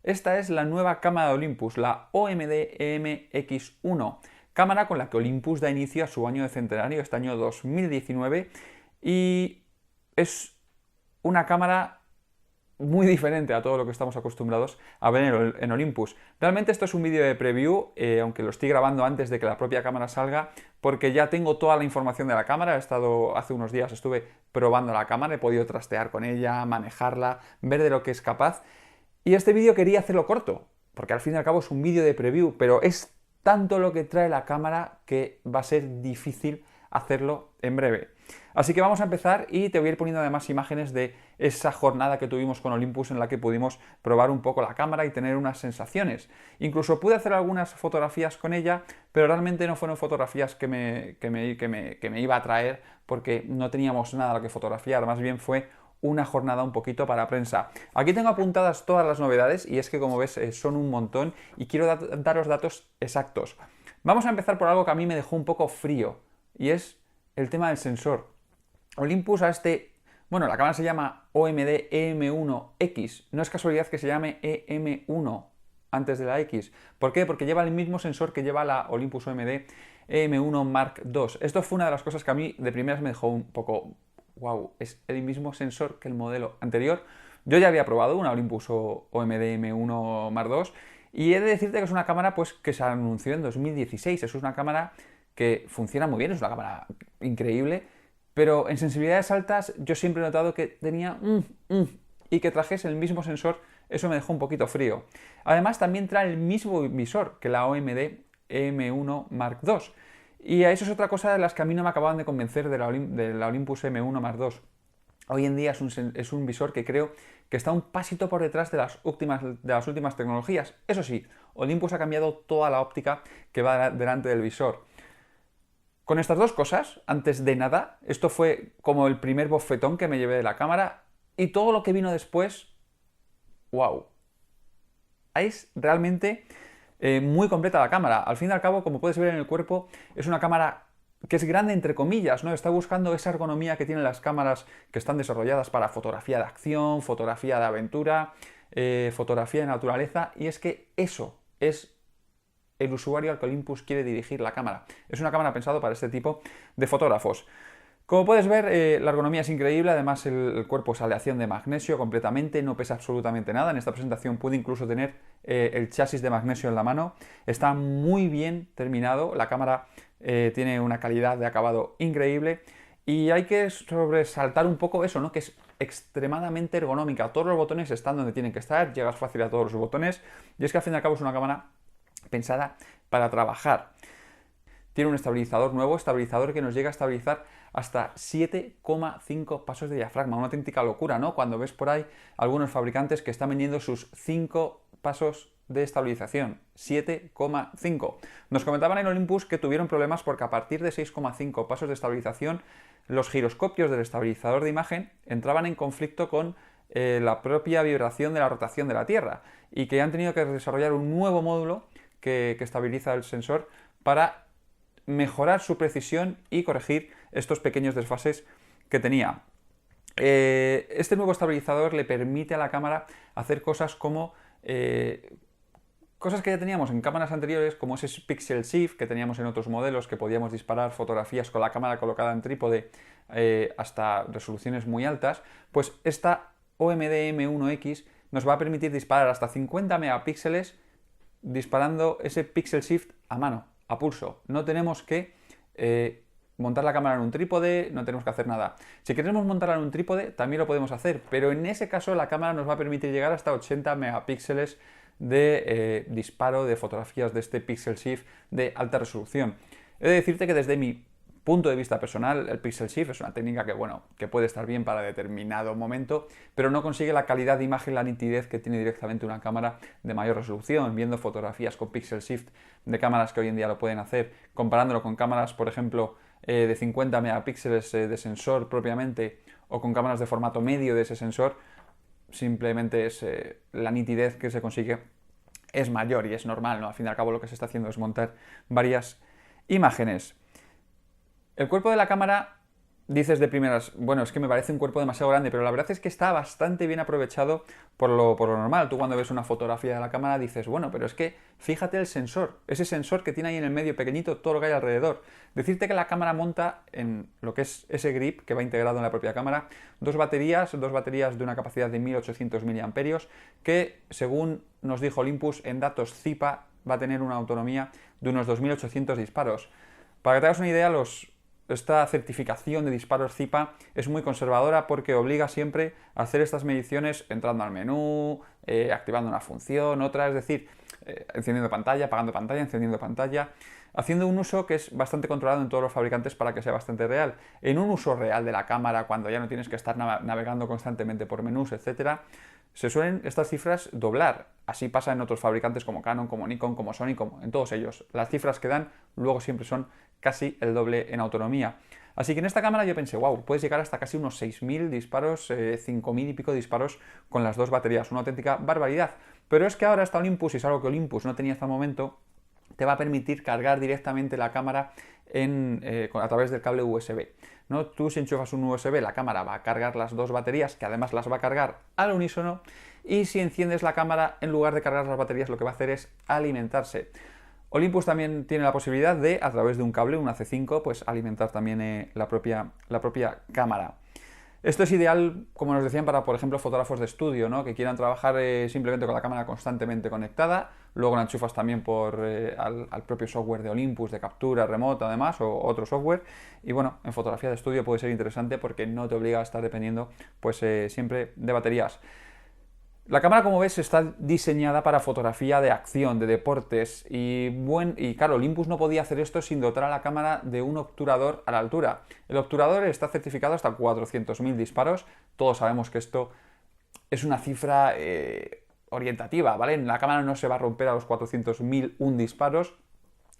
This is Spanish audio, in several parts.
Esta es la nueva cámara de Olympus, la OMD EMX1, cámara con la que Olympus da inicio a su año de centenario, este año 2019, y es una cámara muy diferente a todo lo que estamos acostumbrados a ver en Olympus. Realmente esto es un vídeo de preview, aunque lo estoy grabando antes de que la propia cámara salga, porque ya tengo toda la información de la cámara. Hace unos días estuve probando la cámara, he podido trastear con ella, manejarla, ver de lo que es capaz. Y este vídeo quería hacerlo corto, porque al fin y al cabo es un vídeo de preview, pero es tanto lo que trae la cámara que va a ser difícil hacerlo en breve. Así que vamos a empezar y te voy a ir poniendo además imágenes de esa jornada que tuvimos con Olympus en la que pudimos probar un poco la cámara y tener unas sensaciones. Incluso pude hacer algunas fotografías con ella, pero realmente no fueron fotografías que me iba a traer porque no teníamos nada a lo que fotografiar, más bien fue una jornada un poquito para prensa. Aquí tengo apuntadas todas las novedades y es que como ves son un montón y quiero daros datos exactos. Vamos a empezar por algo que a mí me dejó un poco frío y es el tema del sensor. Olympus bueno, la cámara se llama OMD EM1X, no es casualidad que se llame EM1 antes de la X. ¿Por qué? Porque lleva el mismo sensor que lleva la Olympus OMD EM1 Mark II. Esto fue una de las cosas que a mí de primeras me dejó un poco wow, es el mismo sensor que el modelo anterior. Yo ya había probado una Olympus OMD M1 Mark II y he de decirte que es una cámara pues, que se anunció en 2016. Es una cámara que funciona muy bien, es una cámara increíble, pero en sensibilidades altas yo siempre he notado que tenía y que trajese el mismo sensor, eso me dejó un poquito frío. Además también trae el mismo visor que la OMD M1 Mark II. Y eso es otra cosa de las que a mí no me acababan de convencer de la Olympus M1 Mark II. Hoy en día es un visor que creo que está un pasito por detrás de las últimas tecnologías. Eso sí, Olympus ha cambiado toda la óptica que va delante del visor. Con estas dos cosas, antes de nada, esto fue como el primer bofetón que me llevé de la cámara y todo lo que vino después, wow. Es realmente muy completa la cámara. Al fin y al cabo, como puedes ver en el cuerpo, es una cámara que es grande entre comillas, ¿no? Está buscando esa ergonomía que tienen las cámaras que están desarrolladas para fotografía de acción, fotografía de aventura, fotografía de naturaleza, y es que eso es el usuario al que Olympus quiere dirigir la cámara. Es una cámara pensada para este tipo de fotógrafos. Como puedes ver, la ergonomía es increíble, además el cuerpo es aleación de magnesio completamente, no pesa absolutamente nada. En esta presentación pude incluso tener el chasis de magnesio en la mano. Está muy bien terminado, la cámara tiene una calidad de acabado increíble y hay que sobresaltar un poco eso, ¿no? Que es extremadamente ergonómica. Todos los botones están donde tienen que estar, llegas fácil a todos los botones y es que al fin y al cabo es una cámara pensada para trabajar. Tiene un estabilizador nuevo, estabilizador que nos llega a estabilizar hasta 7,5 pasos de diafragma. Una auténtica locura, ¿no? Cuando ves por ahí algunos fabricantes que están vendiendo sus 5 pasos de estabilización. 7,5. Nos comentaban en Olympus que tuvieron problemas porque a partir de 6,5 pasos de estabilización los giroscopios del estabilizador de imagen entraban en conflicto con la propia vibración de la rotación de la Tierra y que han tenido que desarrollar un nuevo módulo que estabiliza el sensor para mejorar su precisión y corregir estos pequeños desfases que tenía. Este nuevo estabilizador le permite a la cámara hacer cosas como cosas que ya teníamos en cámaras anteriores, como ese pixel shift que teníamos en otros modelos, que podíamos disparar fotografías con la cámara colocada en trípode hasta resoluciones muy altas. Pues esta OMD M1X nos va a permitir disparar hasta 50 megapíxeles disparando ese pixel shift a mano, a pulso. No tenemos que montar la cámara en un trípode, no tenemos que hacer nada. Si queremos montarla en un trípode, también lo podemos hacer, pero en ese caso la cámara nos va a permitir llegar hasta 80 megapíxeles de disparo de fotografías de este pixel shift de alta resolución. He de decirte que desde mi punto de vista personal, el pixel shift es una técnica que, bueno, que puede estar bien para determinado momento, pero no consigue la calidad de imagen, la nitidez que tiene directamente una cámara de mayor resolución. Viendo fotografías con pixel shift de cámaras que hoy en día lo pueden hacer, comparándolo con cámaras, por ejemplo, de 50 megapíxeles de sensor propiamente, o con cámaras de formato medio de ese sensor, simplemente es la nitidez que se consigue es mayor y es normal, ¿no? Al fin y al cabo lo que se está haciendo es montar varias imágenes. El cuerpo de la cámara dices de primeras, bueno, es que me parece un cuerpo demasiado grande, pero la verdad es que está bastante bien aprovechado por lo normal. Tú cuando ves una fotografía de la cámara dices, bueno, pero es que fíjate el sensor, ese sensor que tiene ahí en el medio pequeñito, todo lo que hay alrededor. Decirte que la cámara monta en lo que es ese grip que va integrado en la propia cámara, dos baterías de una capacidad de 1800 mAh, que según nos dijo Olympus, en datos CIPA va a tener una autonomía de unos 2800 disparos. Para que te hagas una idea, esta certificación de disparos CIPA es muy conservadora porque obliga siempre a hacer estas mediciones entrando al menú, activando una función, otra, es decir, encendiendo pantalla, apagando pantalla, encendiendo pantalla, haciendo un uso que es bastante controlado en todos los fabricantes para que sea bastante real. En un uso real de la cámara, cuando ya no tienes que estar navegando constantemente por menús, etcétera, se suelen estas cifras doblar. Así pasa en otros fabricantes como Canon, como Nikon, como Sony, como en todos ellos. Las cifras que dan luego siempre son casi el doble en autonomía. Así que en esta cámara yo pensé, wow, puedes llegar hasta casi unos 6.000 disparos, 5.000 y pico disparos con las dos baterías. Una auténtica barbaridad. Pero es que ahora está Olympus, y es algo que Olympus no tenía hasta el momento, te va a permitir cargar directamente la cámara a través del cable USB. ¿No? Tú si enchufas un USB, la cámara va a cargar las dos baterías, que además las va a cargar al unísono, y si enciendes la cámara, en lugar de cargar las baterías, lo que va a hacer es alimentarse. Olympus también tiene la posibilidad de, a través de un cable, un AC5, pues alimentar también la propia cámara. Esto es ideal, como nos decían, para, por ejemplo, fotógrafos de estudio, ¿no? Que quieran trabajar simplemente con la cámara constantemente conectada. Luego la enchufas también al propio software de Olympus, de captura remota además, o otro software. Y bueno, en fotografía de estudio puede ser interesante porque no te obliga a estar dependiendo pues, siempre de baterías. La cámara, como ves, está diseñada para fotografía de acción, de deportes, y claro, Olympus no podía hacer esto sin dotar a la cámara de un obturador a la altura. El obturador está certificado hasta 400.000 disparos. Todos sabemos que esto es una cifra orientativa, ¿vale? La cámara no se va a romper a los 400.001 disparos,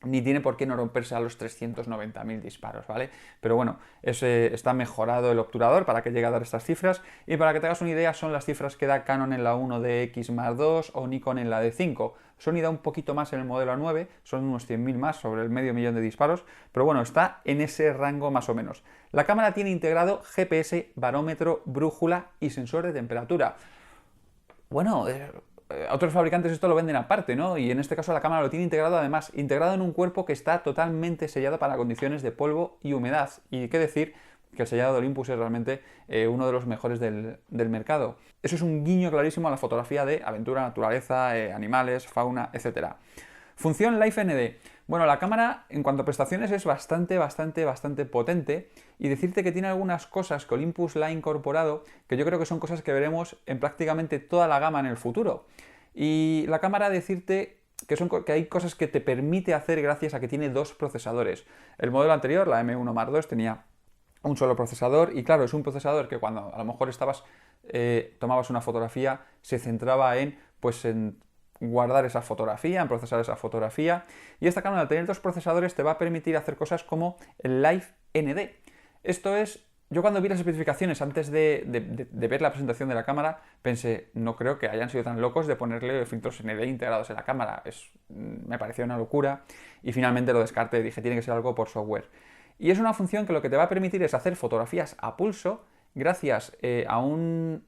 ni tiene por qué no romperse a los 390.000 disparos, ¿vale? Pero bueno, está mejorado el obturador para que llegue a dar estas cifras, y para que te hagas una idea son las cifras que da Canon en la 1DX2 o Nikon en la D5. Sony da un poquito más en el modelo A9, son unos 100.000 más, sobre el medio millón de disparos, pero bueno, está en ese rango más o menos. La cámara tiene integrado GPS, barómetro, brújula y sensor de temperatura. Bueno, otros fabricantes esto lo venden aparte, ¿no? Y en este caso la cámara lo tiene integrado, además, integrado en un cuerpo que está totalmente sellado para condiciones de polvo y humedad. Y qué decir que el sellado de Olympus es realmente uno de los mejores del mercado. Eso es un guiño clarísimo a la fotografía de aventura, naturaleza, animales, fauna, etc. Función Live ND. Bueno, la cámara en cuanto a prestaciones es bastante potente, y decirte que tiene algunas cosas que Olympus la ha incorporado que yo creo que son cosas que veremos en prácticamente toda la gama en el futuro. Y la cámara, decirte que hay cosas que te permite hacer gracias a que tiene dos procesadores. El modelo anterior, la M1 Mark II, tenía un solo procesador, y claro, es un procesador que cuando a lo mejor tomabas una fotografía, se centraba en guardar esa fotografía, en procesar esa fotografía, y esta cámara, al tener dos procesadores, te va a permitir hacer cosas como el Live ND. Esto es, yo cuando vi las especificaciones antes de ver la presentación de la cámara, pensé, no creo que hayan sido tan locos de ponerle filtros ND integrados en la cámara, me pareció una locura, y finalmente lo descarté, dije, tiene que ser algo por software. Y es una función que lo que te va a permitir es hacer fotografías a pulso gracias a un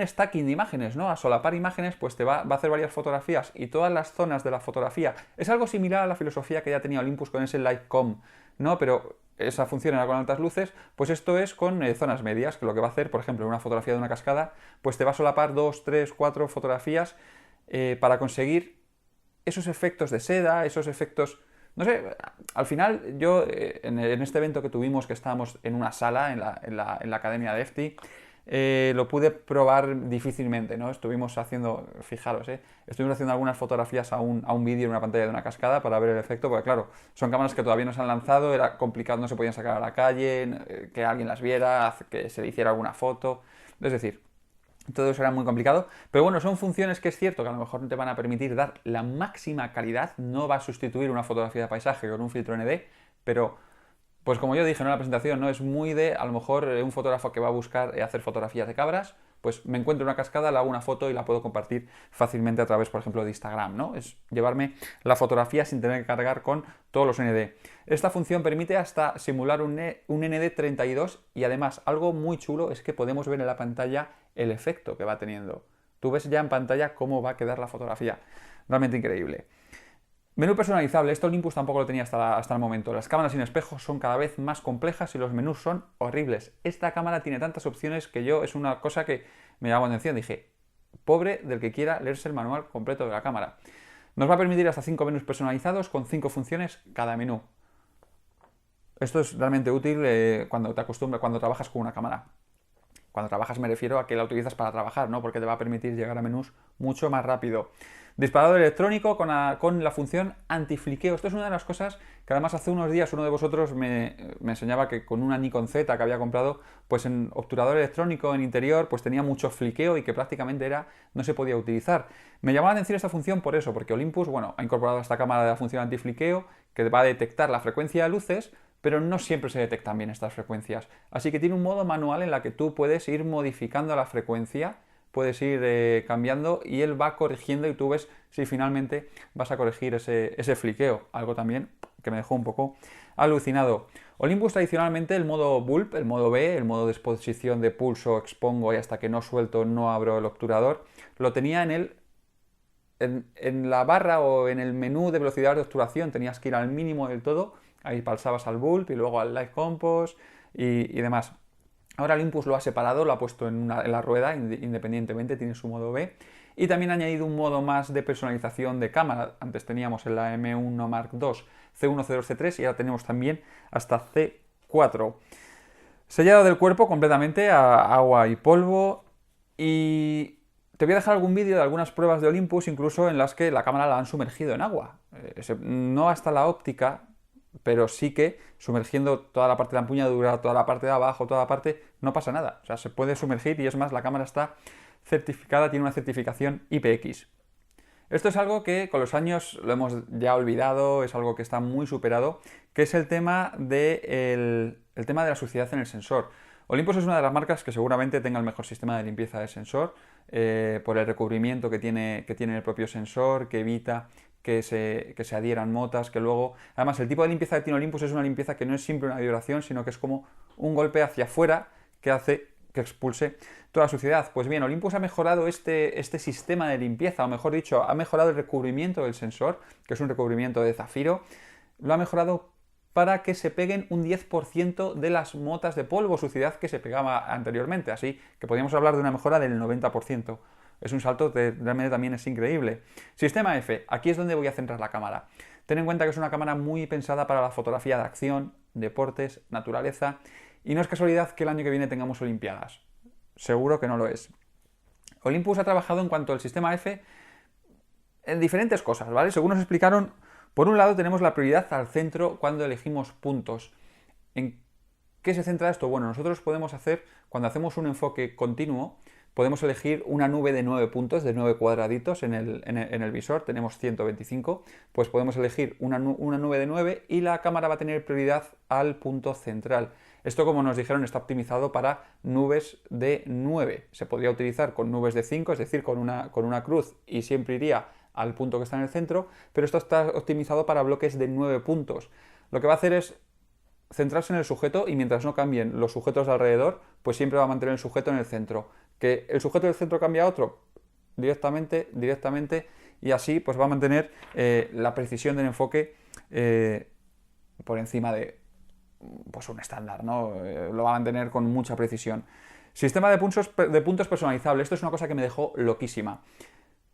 stacking de imágenes, ¿no? A solapar imágenes, pues te va a hacer varias fotografías, y todas las zonas de la fotografía. Es algo similar a la filosofía que ya tenía Olympus con ese Lightcom, ¿no? Pero esa función era con altas luces, pues esto es con zonas medias, que lo que va a hacer, por ejemplo, en una fotografía de una cascada, pues te va a solapar 2, 3, 4 fotografías para conseguir esos efectos de seda, esos efectos... No sé, al final yo en este evento que tuvimos, que estábamos en una sala en la academia de EFTI, lo pude probar difícilmente, ¿no? Estuvimos haciendo, fijaros, estuvimos haciendo algunas fotografías a un vídeo en una pantalla de una cascada para ver el efecto, porque claro, son cámaras que todavía no se han lanzado, era complicado, no se podían sacar a la calle, que alguien las viera, que se le hiciera alguna foto, es decir, todo eso era muy complicado, pero bueno, son funciones que es cierto que a lo mejor no te van a permitir dar la máxima calidad, no va a sustituir una fotografía de paisaje con un filtro ND, pero pues como yo dije en la presentación, ¿no? Es muy de, a lo mejor, un fotógrafo que va a buscar hacer fotografías de cabras, pues me encuentro una cascada, le hago una foto y la puedo compartir fácilmente a través, por ejemplo, de Instagram, ¿no? Es llevarme la fotografía sin tener que cargar con todos los ND. Esta función permite hasta simular un ND32 y además algo muy chulo es que podemos ver en la pantalla el efecto que va teniendo. Tú ves ya en pantalla cómo va a quedar la fotografía. Realmente increíble. Menú personalizable. Esto Olympus tampoco lo tenía hasta el momento. Las cámaras sin espejos son cada vez más complejas y los menús son horribles. Esta cámara tiene tantas opciones que es una cosa que me llamó la atención. Dije, pobre del que quiera leerse el manual completo de la cámara. Nos va a permitir hasta 5 menús personalizados con 5 funciones cada menú. Esto es realmente útil cuando trabajas con una cámara. Cuando trabajas me refiero a que la utilizas para trabajar, ¿no? Porque te va a permitir llegar a menús mucho más rápido. Disparador electrónico con la función antifliqueo. Esto es una de las cosas que además hace unos días uno de vosotros me enseñaba que con una Nikon Z que había comprado, pues en obturador electrónico en interior, pues tenía mucho fliqueo y que prácticamente no se podía utilizar. Me llamaba la atención esta función por eso, porque Olympus, bueno, ha incorporado esta cámara de la función antifliqueo que va a detectar la frecuencia de luces, pero no siempre se detectan bien estas frecuencias. Así que tiene un modo manual en la que tú puedes ir modificando la frecuencia, puedes ir cambiando y él va corrigiendo y tú ves si finalmente vas a corregir ese fliqueo. Algo también que me dejó un poco alucinado. Olympus tradicionalmente el modo bulb, el modo B, el modo de exposición de pulso, expongo y hasta que no suelto no abro el obturador, lo tenía en la barra o en el menú de velocidad de obturación, tenías que ir al mínimo del todo. Ahí pasabas al bulb y luego al light compose y demás. Ahora Olympus lo ha separado, lo ha puesto en la rueda independientemente, tiene su modo B. Y también ha añadido un modo más de personalización de cámara. Antes teníamos en la M1 Mark II C1, C2, C3 y ahora tenemos también hasta C4. Sellado del cuerpo completamente a agua y polvo. Y te voy a dejar algún vídeo de algunas pruebas de Olympus, incluso en las que la cámara la han sumergido en agua. No hasta la óptica, pero sí que sumergiendo toda la parte de la empuñadura, toda la parte de abajo, toda la parte, no pasa nada. O sea, se puede sumergir y es más, la cámara está certificada, tiene una certificación IPX. Esto es algo que con los años lo hemos ya olvidado, es algo que está muy superado, que es el tema de la suciedad en el sensor. Olympus es una de las marcas que seguramente tenga el mejor sistema de limpieza de sensor, por el recubrimiento que tiene el propio sensor, que evita que se adhieran motas, que luego... Además, el tipo de limpieza que tiene Olympus es una limpieza que no es siempre una vibración, sino que es como un golpe hacia afuera que hace que expulse toda la suciedad. Pues bien, Olympus ha mejorado este sistema de limpieza, o mejor dicho, ha mejorado el recubrimiento del sensor, que es un recubrimiento de zafiro, lo ha mejorado para que se peguen un 10% de las motas de polvo o suciedad que se pegaba anteriormente, así que podríamos hablar de una mejora del 90%. Es un salto que realmente también es increíble. Sistema F, aquí es donde voy a centrar la cámara. Ten en cuenta que es una cámara muy pensada para la fotografía de acción, deportes, naturaleza, y no es casualidad que el año que viene tengamos Olimpiadas. Seguro que no lo es. Olympus ha trabajado en cuanto al sistema F en diferentes cosas, ¿vale? Según nos explicaron, por un lado tenemos la prioridad al centro cuando elegimos puntos. ¿En qué se centra esto? Bueno, nosotros podemos hacer, cuando hacemos un enfoque continuo, podemos elegir una nube de 9 puntos, de 9 cuadraditos en el visor, tenemos 125, pues podemos elegir una nube de 9 y la cámara va a tener prioridad al punto central. Esto, como nos dijeron, está optimizado para nubes de 9. Se podría utilizar con nubes de 5, es decir, con una cruz y siempre iría al punto que está en el centro, pero esto está optimizado para bloques de 9 puntos. Lo que va a hacer es centrarse en el sujeto y mientras no cambien los sujetos de alrededor, pues siempre va a mantener el sujeto en el centro. Que el sujeto del centro cambia a otro, directamente, y así pues va a mantener la precisión del enfoque por encima de pues un estándar, ¿no? Lo va a mantener con mucha precisión. Sistema de puntos personalizable. Esto es una cosa que me dejó loquísima.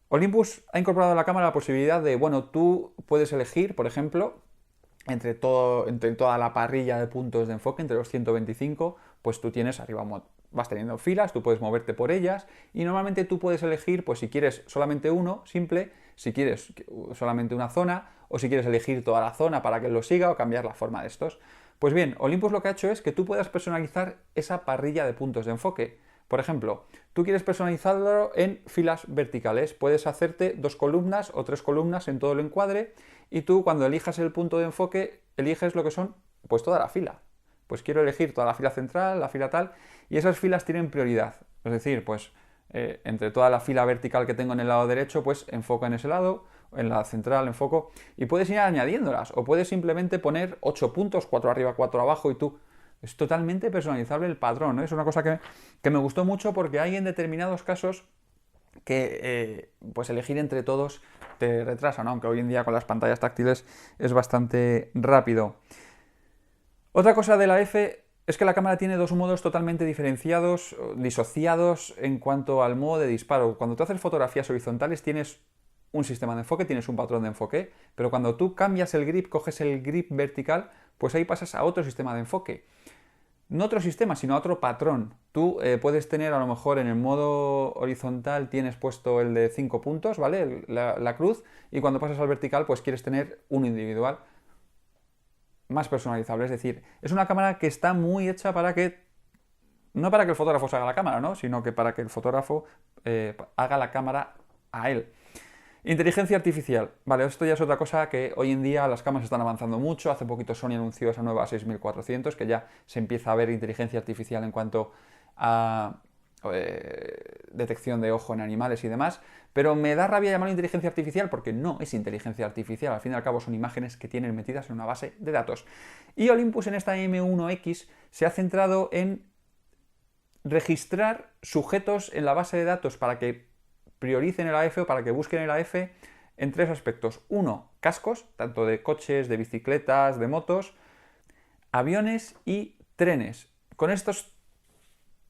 Olympus ha incorporado a la cámara la posibilidad de, bueno, tú puedes elegir, por ejemplo, entre toda la parrilla de puntos de enfoque, entre los 125, pues tú tienes arriba, vas teniendo filas, tú puedes moverte por ellas y normalmente tú puedes elegir, pues si quieres solamente uno, simple, si quieres solamente una zona o si quieres elegir toda la zona para que él lo siga o cambiar la forma de estos. Pues bien, Olympus lo que ha hecho es que tú puedas personalizar esa parrilla de puntos de enfoque. Por ejemplo, tú quieres personalizarlo en filas verticales, puedes hacerte 2 columnas o 3 columnas en todo el encuadre y tú cuando elijas el punto de enfoque eliges lo que son pues toda la fila. Pues quiero elegir toda la fila central, la fila tal, y esas filas tienen prioridad. Es decir, pues entre toda la fila vertical que tengo en el lado derecho, pues enfoco en ese lado, en la central enfoco, y puedes ir añadiéndolas, o puedes simplemente poner 8 puntos, 4 arriba, 4 abajo, y tú... Es totalmente personalizable el patrón, ¿no? Es una cosa que me gustó mucho porque hay en determinados casos que pues elegir entre todos te retrasa, ¿no? Aunque hoy en día con las pantallas táctiles es bastante rápido. Otra cosa de la F es que la cámara tiene dos modos totalmente diferenciados, disociados en cuanto al modo de disparo. Cuando tú haces fotografías horizontales tienes un sistema de enfoque, tienes un patrón de enfoque, pero cuando tú cambias el grip, coges el grip vertical, pues ahí pasas a otro sistema de enfoque. No otro sistema, sino otro patrón. Tú puedes tener a lo mejor en el modo horizontal tienes puesto el de 5 puntos, ¿vale? La cruz, y cuando pasas al vertical pues quieres tener uno individual más personalizable. Es decir, es una cámara que está muy hecha para que, no para que el fotógrafo se haga la cámara, ¿no? Sino que para que el fotógrafo haga la cámara a él. Inteligencia artificial. Vale, esto ya es otra cosa que hoy en día las cámaras están avanzando mucho. Hace poquito Sony anunció esa nueva 6400, que ya se empieza a ver inteligencia artificial en cuanto a detección de ojo en animales y demás. Pero me da rabia llamarlo inteligencia artificial porque no es inteligencia artificial. Al fin y al cabo son imágenes que tienen metidas en una base de datos. Y Olympus en esta M1X se ha centrado en registrar sujetos en la base de datos para que prioricen el AF o para que busquen el AF en tres aspectos. Uno, cascos, tanto de coches, de bicicletas, de motos, aviones y trenes. Con estos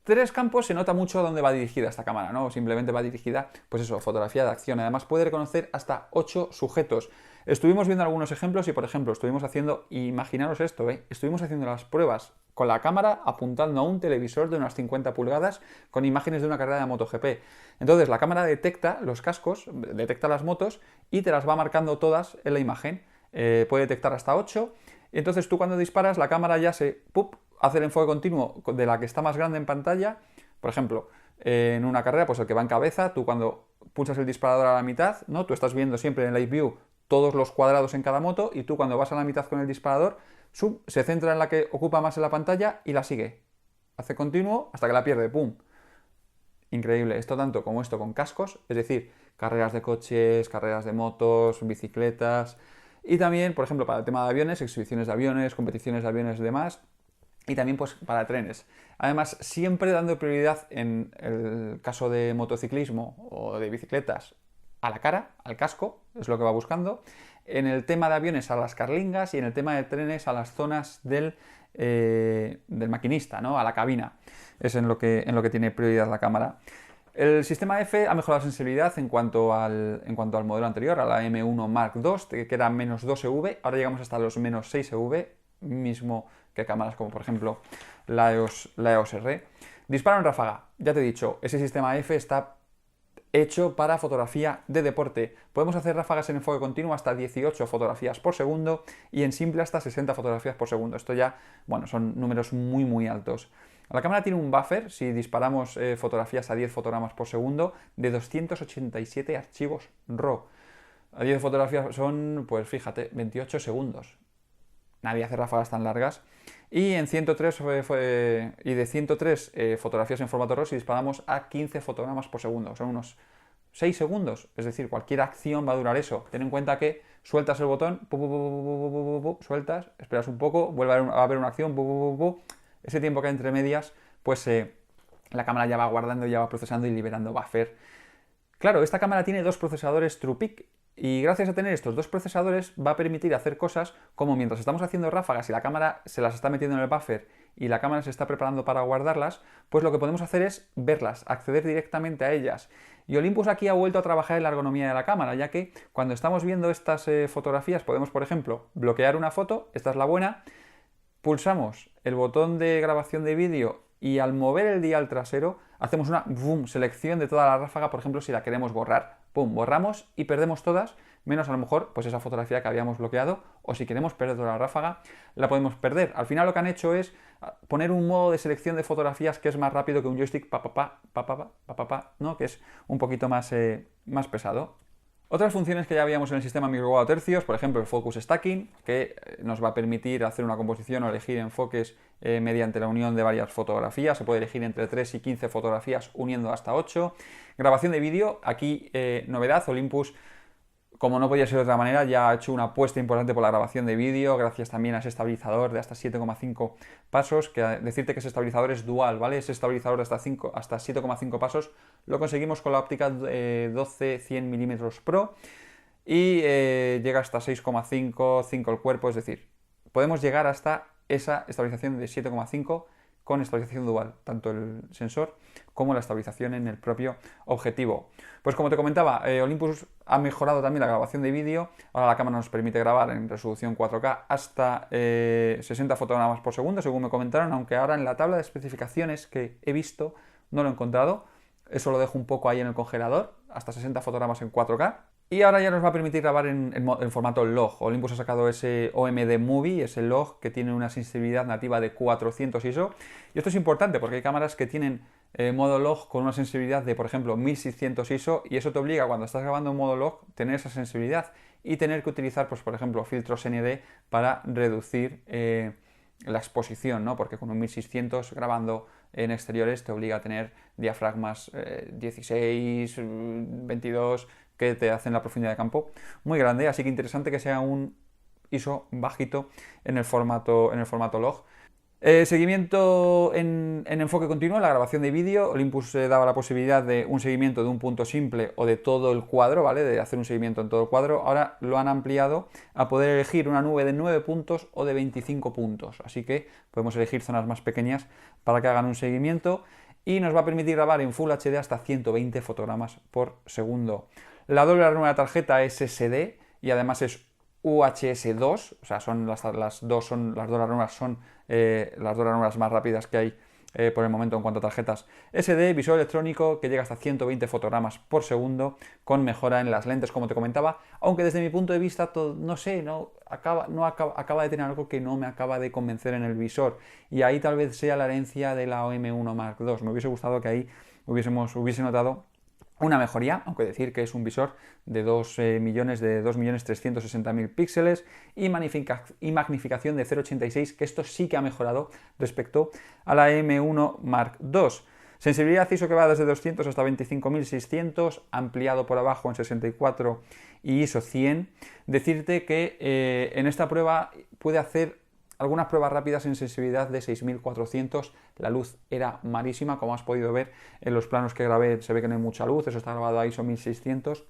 tres campos se nota mucho a dónde va dirigida esta cámara, ¿no? Simplemente va dirigida, pues eso, fotografía de acción. Además puede reconocer hasta 8 sujetos. Estuvimos viendo algunos ejemplos y, por ejemplo, estuvimos haciendo, imaginaros esto, estuvimos haciendo las pruebas con la cámara apuntando a un televisor de unas 50 pulgadas con imágenes de una carrera de MotoGP. Entonces la cámara detecta los cascos, detecta las motos y te las va marcando todas en la imagen. Puede detectar hasta 8. Y entonces tú cuando disparas la cámara ya hace el enfoque continuo de la que está más grande en pantalla. Por ejemplo, en una carrera, pues el que va en cabeza, tú cuando pulsas el disparador a la mitad, ¿no? Tú estás viendo siempre en Live View todos los cuadrados en cada moto y tú cuando vas a la mitad con el disparador, se centra en la que ocupa más en la pantalla y la sigue. Hace continuo hasta que la pierde, ¡pum! Increíble. Esto tanto como esto con cascos, es decir, carreras de coches, carreras de motos, bicicletas y también, por ejemplo, para el tema de aviones, exhibiciones de aviones, competiciones de aviones y demás. Y también pues para trenes. Además, siempre dando prioridad en el caso de motociclismo o de bicicletas a la cara, al casco, es lo que va buscando. En el tema de aviones a las carlingas y en el tema de trenes a las zonas del maquinista, ¿no? A la cabina. Es en lo que tiene prioridad la cámara. El sistema F ha mejorado la sensibilidad en cuanto al modelo anterior, a la M1 Mark II, que era menos 2 EV, ahora llegamos hasta los menos 6 EV, mismo que cámaras como por ejemplo la EOS R. Disparo en ráfaga, ya te he dicho, ese sistema F está hecho para fotografía de deporte. Podemos hacer ráfagas en enfoque continuo hasta 18 fotografías por segundo y en simple hasta 60 fotografías por segundo. Esto ya, bueno, son números muy muy altos. La cámara tiene un buffer, si disparamos fotografías a 10 fotogramas por segundo, de 287 archivos RAW. A 10 fotografías son, pues fíjate, 28 segundos. Nadie hace ráfagas tan largas. Y en 103 y de 103 fotografías en formato RAW si disparamos a 15 fotogramas por segundo. Son unos 6 segundos. Es decir, cualquier acción va a durar eso. Ten en cuenta que sueltas el botón, sueltas, esperas un poco, vuelve a haber una acción, ese tiempo que hay entre medias, pues la cámara ya va guardando, ya va procesando y liberando buffer. Claro, esta cámara tiene dos procesadores TruePic. Y gracias a tener estos dos procesadores va a permitir hacer cosas como mientras estamos haciendo ráfagas y la cámara se las está metiendo en el buffer y la cámara se está preparando para guardarlas, pues lo que podemos hacer es verlas, acceder directamente a ellas. Y Olympus aquí ha vuelto a trabajar en la ergonomía de la cámara, ya que cuando estamos viendo estas fotografías podemos, por ejemplo, bloquear una foto, esta es la buena, pulsamos el botón de grabación de vídeo y al mover el dial trasero hacemos una selección de toda la ráfaga, por ejemplo, si la queremos borrar. Pum, borramos y perdemos todas, menos a lo mejor pues esa fotografía que habíamos bloqueado, o si queremos perder toda la ráfaga, la podemos perder. Al final lo que han hecho es poner un modo de selección de fotografías que es más rápido que un joystick, ¿no? Que es un poquito más pesado. Otras funciones que ya habíamos en el sistema micro 4 tercios, por ejemplo el Focus Stacking, que nos va a permitir hacer una composición o elegir enfoques mediante la unión de varias fotografías. Se puede elegir entre 3 y 15 fotografías uniendo hasta 8. Grabación de vídeo, aquí novedad, Olympus, como no podía ser de otra manera, ya ha hecho una apuesta importante por la grabación de vídeo, gracias también a ese estabilizador de hasta 7,5 pasos, que decirte que ese estabilizador es dual, ¿vale? Ese estabilizador de hasta 7,5 pasos lo conseguimos con la óptica 12-100 mm Pro y llega hasta 6,5, 5 el cuerpo, es decir, podemos llegar hasta esa estabilización de 7,5 con estabilización dual, tanto el sensor como la estabilización en el propio objetivo. Pues como te comentaba, Olympus ha mejorado también la grabación de vídeo. Ahora la cámara nos permite grabar en resolución 4K hasta 60 fotogramas por segundo, según me comentaron, aunque ahora en la tabla de especificaciones que he visto no lo he encontrado. Eso lo dejo un poco ahí en el congelador, hasta 60 fotogramas en 4K. Y ahora ya nos va a permitir grabar en formato log. Olympus ha sacado ese OMD Movie, ese log que tiene una sensibilidad nativa de 400 ISO. Y esto es importante porque hay cámaras que tienen modo log con una sensibilidad de, por ejemplo, 1600 ISO y eso te obliga cuando estás grabando en modo log tener esa sensibilidad y tener que utilizar, pues, por ejemplo, filtros ND para reducir la exposición, ¿no? Porque con un 1600 grabando en exteriores te obliga a tener diafragmas 16, 22 que te hacen la profundidad de campo muy grande, así que interesante que sea un ISO bajito en el formato log. Seguimiento en enfoque continuo, la grabación de vídeo. Olympus daba la posibilidad de un seguimiento de un punto simple o de todo el cuadro, ¿vale? De hacer un seguimiento en todo el cuadro. Ahora lo han ampliado a poder elegir una nube de 9 puntos o de 25 puntos. Así que podemos elegir zonas más pequeñas para que hagan un seguimiento y nos va a permitir grabar en Full HD hasta 120 fotogramas por segundo. La doble ranura de la tarjeta es SD y además es UHS 2, o sea, son las dos ranuras son las dos ranuras más rápidas que hay por el momento en cuanto a tarjetas SD, visor electrónico que llega hasta 120 fotogramas por segundo con mejora en las lentes, como te comentaba, aunque desde mi punto de vista, no sé, acaba de tener algo que no me acaba de convencer en el visor y ahí tal vez sea la herencia de la OM1 Mark II. Me hubiese gustado que ahí hubiese notado una mejoría, aunque decir que es un visor de 2.360.000 píxeles y magnificación de 0,86, que esto sí que ha mejorado respecto a la M1 Mark II. Sensibilidad ISO que va desde 200 hasta 25.600, ampliado por abajo en 64 y ISO 100. Decirte que en esta prueba puede hacer algunas pruebas rápidas en sensibilidad de 6400, la luz era malísima, como has podido ver en los planos que grabé se ve que no hay mucha luz, eso está grabado a ISO 1600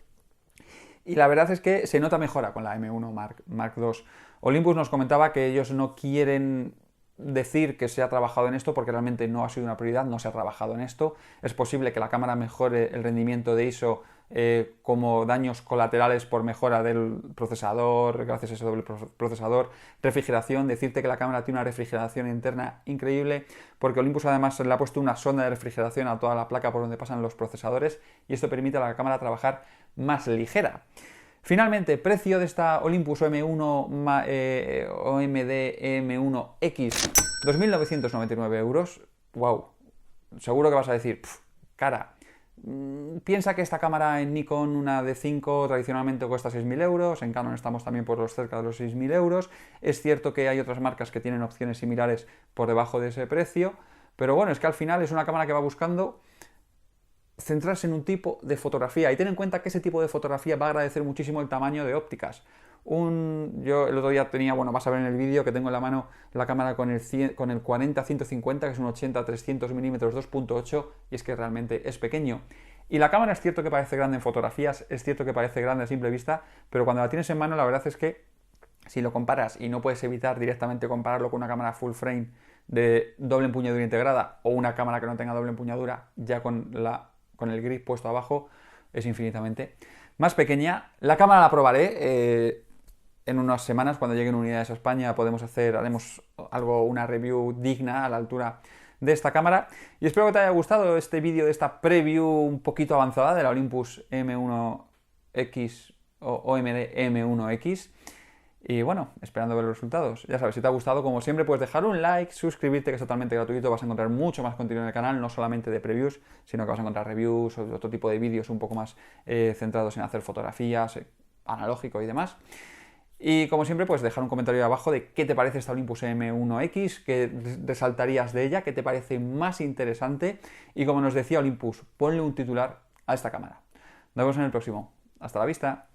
y la verdad es que se nota mejora con la M1 Mark II. Olympus nos comentaba que ellos no quieren decir que se ha trabajado en esto porque realmente no ha sido una prioridad, no se ha trabajado en esto. Es posible que la cámara mejore el rendimiento de ISO como daños colaterales por mejora del procesador, gracias a ese doble procesador, refrigeración. Decirte que la cámara tiene una refrigeración interna increíble porque Olympus además le ha puesto una sonda de refrigeración a toda la placa por donde pasan los procesadores y esto permite a la cámara trabajar más ligera. Finalmente, precio de esta Olympus OMD M1X, 2.999 euros. ¡Wow! Seguro que vas a decir, cara. Piensa que esta cámara en Nikon, una D5, tradicionalmente cuesta 6.000 euros, en Canon estamos también por cerca de los 6.000 euros. Es cierto que hay otras marcas que tienen opciones similares por debajo de ese precio, pero bueno, es que al final es una cámara que va buscando centrarse en un tipo de fotografía y ten en cuenta que ese tipo de fotografía va a agradecer muchísimo el tamaño de ópticas. Yo el otro día tenía, bueno, vas a ver en el vídeo que tengo en la mano la cámara con el 40-150, que es un 80-300 mm 2.8 y es que realmente es pequeño. Y la cámara es cierto que parece grande en fotografías, es cierto que parece grande a simple vista, pero cuando la tienes en mano la verdad es que si lo comparas y no puedes evitar directamente compararlo con una cámara full frame de doble empuñadura integrada o una cámara que no tenga doble empuñadura ya con el grip puesto abajo, es infinitamente más pequeña. La cámara la probaré en unas semanas, cuando lleguen unidades a España haremos una review digna a la altura de esta cámara y espero que te haya gustado este vídeo de esta preview un poquito avanzada de la Olympus M1X o OMD M1X Y bueno, esperando ver los resultados. Ya sabes, si te ha gustado, como siempre, puedes dejar un like, suscribirte, que es totalmente gratuito. Vas a encontrar mucho más contenido en el canal, no solamente de previews, sino que vas a encontrar reviews o otro tipo de vídeos un poco más centrados en hacer fotografías, analógico y demás. Y como siempre, pues dejar un comentario ahí abajo de qué te parece esta Olympus M1X, qué resaltarías de ella, qué te parece más interesante. Y como nos decía Olympus, ponle un titular a esta cámara. Nos vemos en el próximo. Hasta la vista.